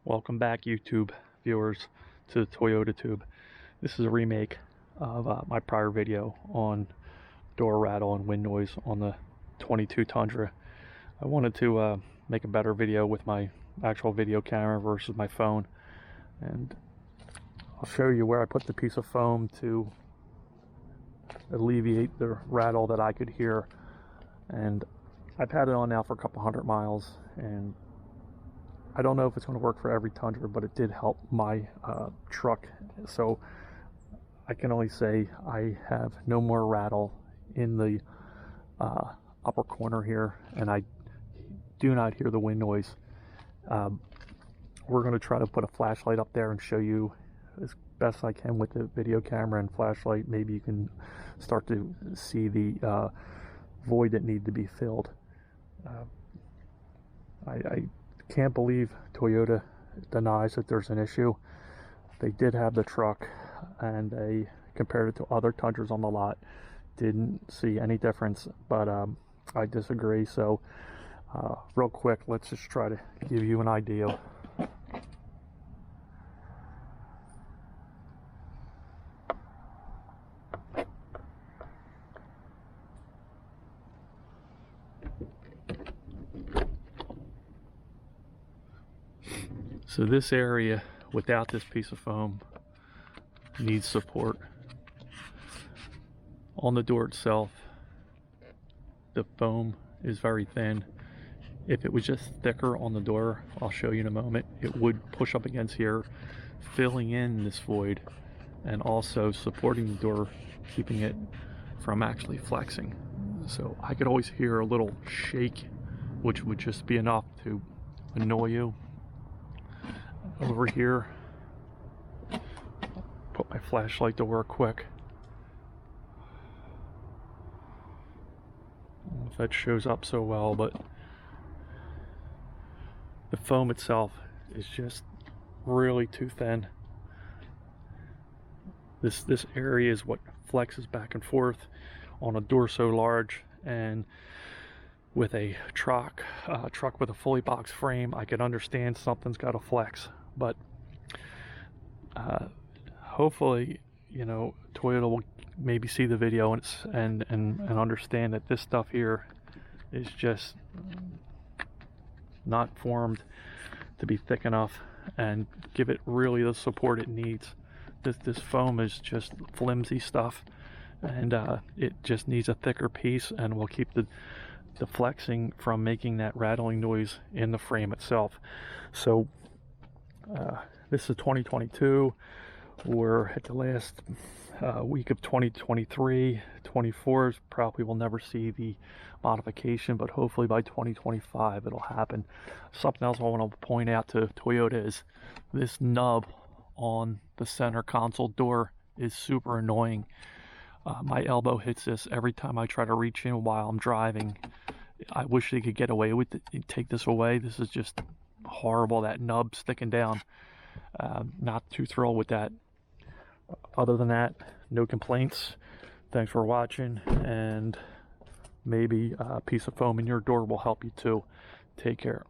Welcome back, YouTube viewers, to Toyota Tube. This is a remake of my prior video on door rattle and wind noise on the 22 Tundra. I wanted to make a better video with my actual video camera versus my phone, and I'll show you where I put the piece of foam to alleviate the rattle that I could hear. And I've had it on now for a couple hundred miles, and I don't know if it's going to work for every Tundra, but it did help my truck. So I can only say I have no more rattle in the upper corner here, and I do not hear the wind noise. We're going to try to put a flashlight up there and show you as best I can with the video camera and flashlight. Maybe you can start to see the void that needs to be filled. I can't believe Toyota denies that there's an issue. They did have the truck, and they compared it to other Tundras on the lot, didn't see any difference, but I disagree. So real quick, let's just try to give you an idea. So this area, without this piece of foam, needs support. On the door itself, the foam is very thin. If it was just thicker on the door, I'll show you in a moment, it would push up against here, filling in this void and also supporting the door, keeping it from actually flexing. So I could always hear a little shake, which would just be enough to annoy you. Over here, put my flashlight to work quick. I don't know if that shows up so well, but the foam itself is just really too thin. This area is what flexes back and forth on a door so large, and with a truck with a fully boxed frame, I can understand something's got to flex. But hopefully, you know, Toyota will maybe see the video and understand that this stuff here is just not formed to be thick enough and give it really the support it needs. This foam is just flimsy stuff, and it just needs a thicker piece, and will keep the flexing from making that rattling noise in the frame itself. So this is 2022. We're at the last week of 2023. 24 probably will never see the modification, but hopefully by 2025 it'll happen. Something else I want to point out to Toyota is this nub on the center console door is super annoying. My elbow hits this every time I try to reach in while I'm driving. I wish they could get away with it and take this away. This is just horrible, that nub sticking down. Not too thrilled with that. Other than that, no complaints. Thanks for watching, and maybe a piece of foam in your door will help you too. Take care.